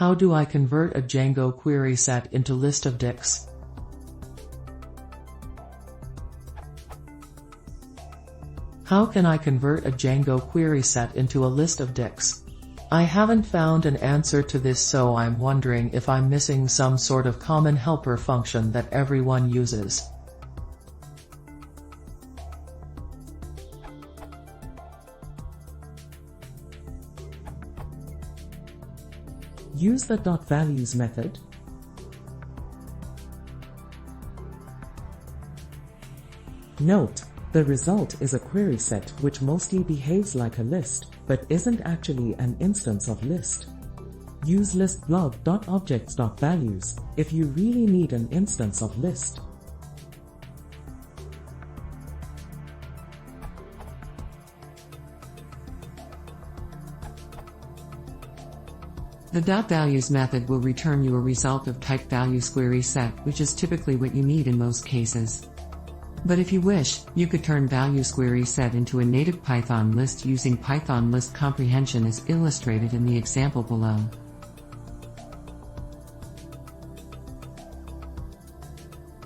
How do I convert a Django query set into list of dicts? How can I convert a Django query set into a list of dicts? I haven't found an answer to this, so I'm wondering if I'm missing some sort of common helper function that everyone uses. Use the .values method. Note, the result is a query set which mostly behaves like a list, but isn't actually an instance of list. Use list_blog.objects.values if you really need an instance of list. The .values method will return you a result of type values query set, which is typically what you need in most cases. But if you wish, you could turn values query set into a native Python list using Python list comprehension as illustrated in the example below.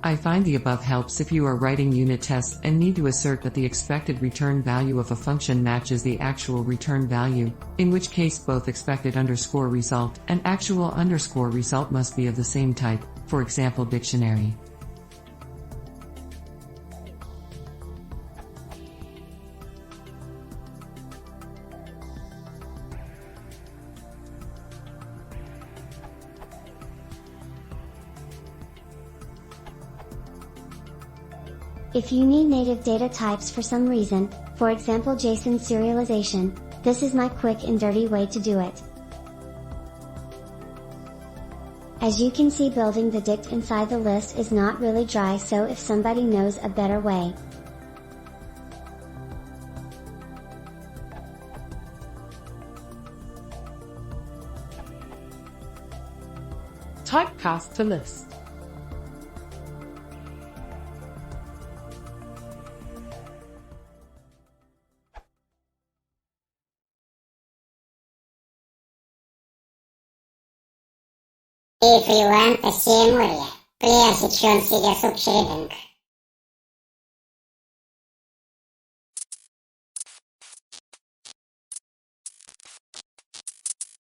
I find the above helps if you are writing unit tests and need to assert that the expected return value of a function matches the actual return value, in which case both expected_result and actual_result must be of the same type, for example dictionary. If you need native data types for some reason, for example JSON serialization, this is my quick and dirty way to do it. As you can see, building the dict inside the list is not really dry, so if somebody knows a better way. Typecast to list. If you want the same video, please it should see the subscribe link.